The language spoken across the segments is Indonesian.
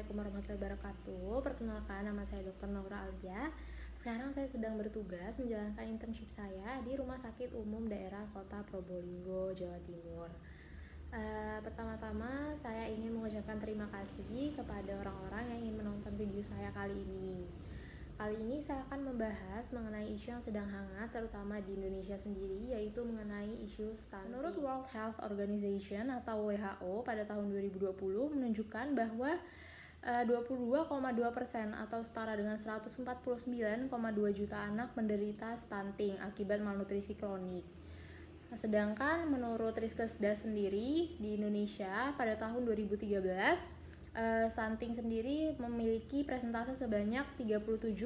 Assalamualaikum warahmatullahi wabarakatuh. Perkenalkan, nama saya Dr. Naura Alia. Sekarang saya sedang bertugas menjalankan internship saya di Rumah Sakit Umum Daerah Kota Probolinggo, Jawa Timur. Pertama-tama saya ingin mengucapkan terima kasih kepada orang-orang yang ingin menonton video saya kali ini. Kali ini saya akan membahas mengenai isu yang sedang hangat terutama di Indonesia sendiri, yaitu mengenai isu stunting. Menurut World Health Organization atau WHO pada tahun 2020 menunjukkan bahwa 22,2% atau setara dengan 149,2 juta anak menderita stunting akibat malnutrisi kronik. Sedangkan menurut Riskesdas sendiri di Indonesia pada tahun 2013 stunting sendiri memiliki persentase sebanyak 37,2%.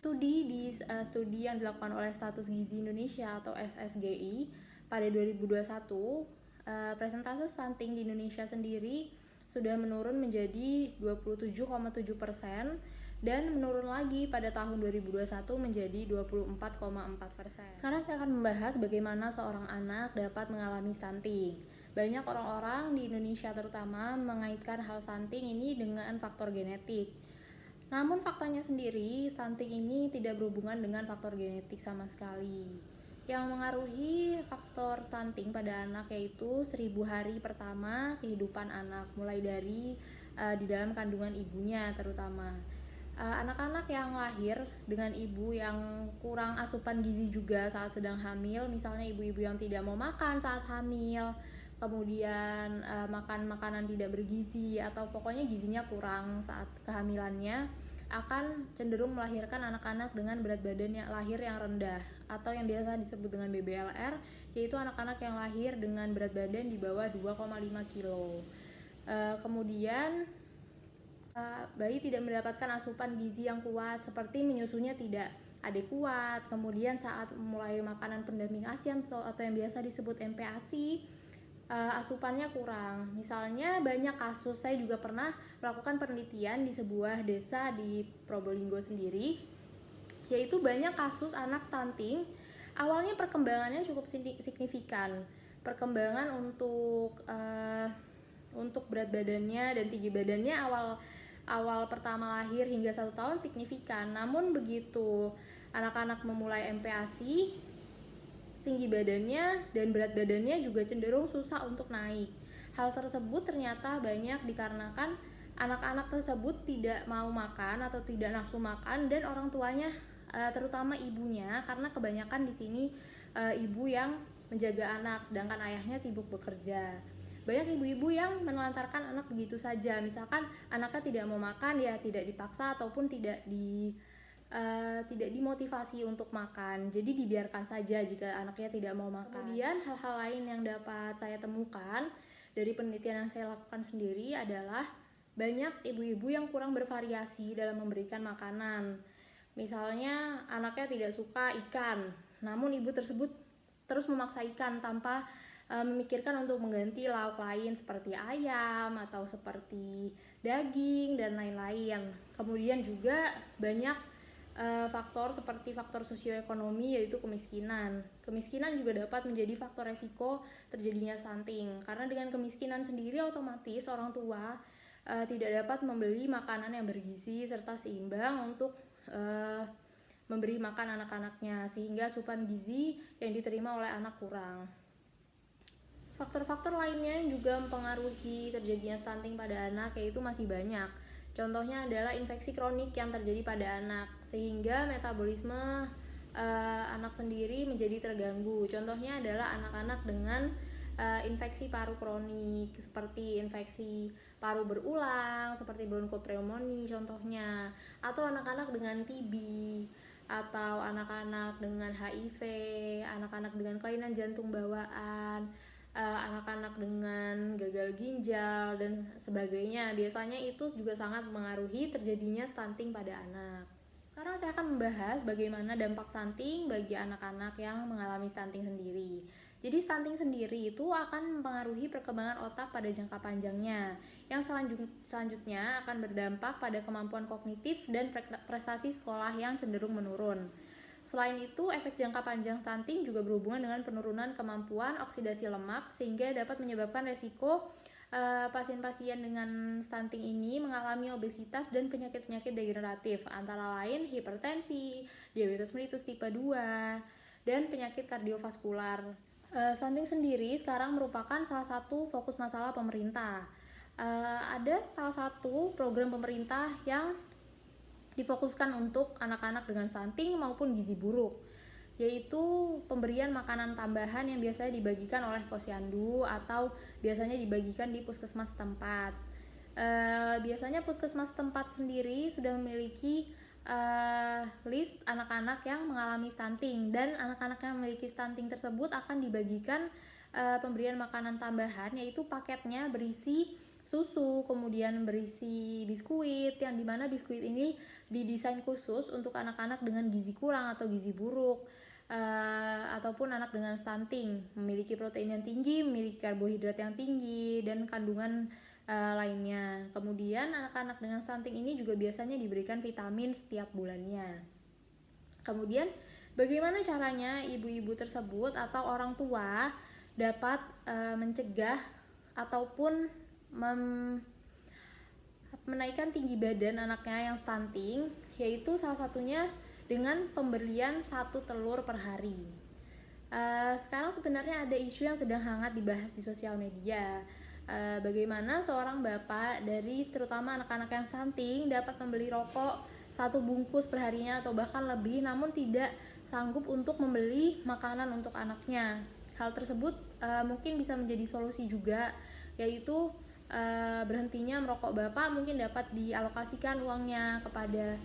Studi yang dilakukan oleh Status Gizi Indonesia atau SSGI pada 2021, persentase stunting di Indonesia sendiri sudah menurun menjadi 27,7% dan menurun lagi pada tahun 2021 menjadi 24,4%. Sekarang saya akan membahas bagaimana seorang anak dapat mengalami stunting. Banyak orang-orang di Indonesia terutama mengaitkan hal stunting ini dengan faktor genetik. Namun faktanya sendiri, stunting ini tidak berhubungan dengan faktor genetik sama sekali. Yang mengaruhi faktor stunting pada anak yaitu 1000 hari pertama kehidupan anak, mulai dari di dalam kandungan ibunya terutama. Anak-anak yang lahir dengan ibu yang kurang asupan gizi juga saat sedang hamil, misalnya ibu-ibu yang tidak mau makan saat hamil, kemudian makan makanan tidak bergizi atau pokoknya gizinya kurang saat kehamilannya, akan cenderung melahirkan anak-anak dengan berat badan yang lahir yang rendah atau yang biasa disebut dengan BBLR, yaitu anak-anak yang lahir dengan berat badan di bawah 2,5 kilo. Kemudian bayi tidak mendapatkan asupan gizi yang kuat seperti menyusunya tidak adekuat. Kemudian saat mulai makanan pendamping ASI atau yang biasa disebut MPASI, asupannya kurang. Misalnya banyak kasus, saya juga pernah melakukan penelitian di sebuah desa di Probolinggo sendiri, yaitu banyak kasus anak stunting. Awalnya perkembangannya cukup signifikan. Perkembangan untuk berat badannya dan tinggi badannya awal pertama lahir hingga 1 tahun signifikan. Namun begitu anak-anak memulai MPASI, tinggi badannya dan berat badannya juga cenderung susah untuk naik. Hal tersebut ternyata banyak dikarenakan anak-anak tersebut tidak mau makan atau tidak nafsu makan, dan orang tuanya, terutama ibunya, karena kebanyakan di sini ibu yang menjaga anak sedangkan ayahnya sibuk bekerja. Banyak ibu-ibu yang menelantarkan anak begitu saja, misalkan anaknya tidak mau makan ya tidak dipaksa ataupun tidak dimotivasi untuk makan, jadi dibiarkan saja jika anaknya tidak mau makan. Kemudian hal-hal lain yang dapat saya temukan dari penelitian yang saya lakukan sendiri adalah banyak ibu-ibu yang kurang bervariasi dalam memberikan makanan. Misalnya anaknya tidak suka ikan, namun ibu tersebut terus memaksa ikan tanpa memikirkan untuk mengganti lauk lain seperti ayam atau seperti daging dan lain-lain. Kemudian juga banyak faktor seperti faktor sosioekonomi, yaitu kemiskinan. Kemiskinan juga dapat menjadi faktor resiko terjadinya stunting, karena dengan kemiskinan sendiri otomatis orang tua tidak dapat membeli makanan yang bergizi serta seimbang untuk memberi makan anak-anaknya, sehingga asupan gizi yang diterima oleh anak kurang. Faktor-faktor lainnya yang juga mempengaruhi terjadinya stunting pada anak yaitu masih banyak. Contohnya adalah infeksi kronik yang terjadi pada anak, sehingga metabolisme anak sendiri menjadi terganggu. Contohnya adalah anak-anak dengan infeksi paru kronik seperti infeksi paru berulang seperti bronkopneumonia contohnya, atau anak-anak dengan TB, atau anak-anak dengan HIV, anak-anak dengan kelainan jantung bawaan, anak-anak dengan gagal ginjal dan sebagainya. Biasanya itu juga sangat mengaruhi terjadinya stunting pada anak. Sekarang saya akan membahas bagaimana dampak stunting bagi anak-anak yang mengalami stunting sendiri. Jadi stunting sendiri itu akan mempengaruhi perkembangan otak pada jangka panjangnya, yang selanjutnya akan berdampak pada kemampuan kognitif dan prestasi sekolah yang cenderung menurun. Selain itu, efek jangka panjang stunting juga berhubungan dengan penurunan kemampuan oksidasi lemak, sehingga dapat menyebabkan resiko pasien-pasien dengan stunting ini mengalami obesitas dan penyakit-penyakit degeneratif, antara lain hipertensi, diabetes mellitus tipe 2, dan penyakit kardiovaskular. Stunting sendiri sekarang merupakan salah satu fokus masalah pemerintah. Ada salah satu program pemerintah yang difokuskan untuk anak-anak dengan stunting maupun gizi buruk, yaitu pemberian makanan tambahan yang biasanya dibagikan oleh posyandu atau biasanya dibagikan di puskesmas tempat. Biasanya puskesmas tempat sendiri sudah memiliki list anak-anak yang mengalami stunting, dan anak-anak yang memiliki stunting tersebut akan dibagikan pemberian makanan tambahan, yaitu paketnya berisi susu, kemudian berisi biskuit, yang dimana biskuit ini didesain khusus untuk anak-anak dengan gizi kurang atau gizi buruk, ataupun anak dengan stunting, memiliki protein yang tinggi, memiliki karbohidrat yang tinggi, dan kandungan lainnya. Kemudian anak-anak dengan stunting ini juga biasanya diberikan vitamin setiap bulannya. Kemudian bagaimana caranya ibu-ibu tersebut atau orang tua dapat mencegah ataupun menaikkan tinggi badan anaknya yang stunting, yaitu salah satunya dengan pemberian 1 telur per hari. Sekarang sebenarnya ada isu yang sedang hangat dibahas di sosial media. Bagaimana seorang bapak dari terutama anak-anak yang stunting dapat membeli rokok 1 bungkus perharinya atau bahkan lebih, namun tidak sanggup untuk membeli makanan untuk anaknya. Hal tersebut mungkin bisa menjadi solusi juga, yaitu berhentinya merokok bapak mungkin dapat dialokasikan uangnya kepada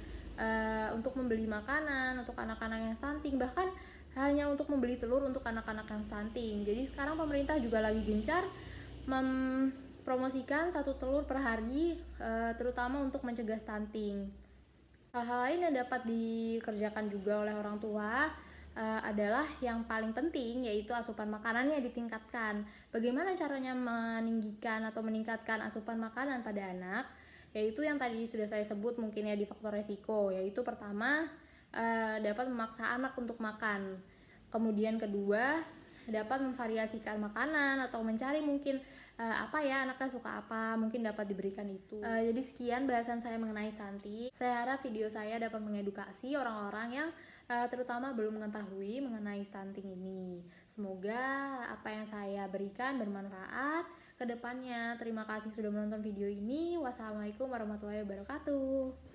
untuk membeli makanan untuk anak-anak yang stunting, bahkan hanya untuk membeli telur untuk anak-anak yang stunting. Jadi sekarang pemerintah juga lagi gencar mempromosikan 1 telur per hari, terutama untuk mencegah stunting. Hal-hal lain yang dapat dikerjakan juga oleh orang tua adalah yang paling penting, yaitu asupan makanannya ditingkatkan. Bagaimana caranya meninggikan atau meningkatkan asupan makanan pada anak? Yaitu yang tadi sudah saya sebut mungkin ya di faktor resiko, yaitu pertama dapat memaksa anak untuk makan. Kemudian kedua, dapat memvariasikan makanan atau mencari mungkin apa ya anaknya suka apa, mungkin dapat diberikan itu. Jadi sekian bahasan saya mengenai stunting. Saya harap video saya dapat mengedukasi orang-orang yang terutama belum mengetahui mengenai stunting ini. Semoga apa yang saya berikan bermanfaat ke depannya. Terima kasih sudah menonton video ini. Wassalamualaikum warahmatullahi wabarakatuh.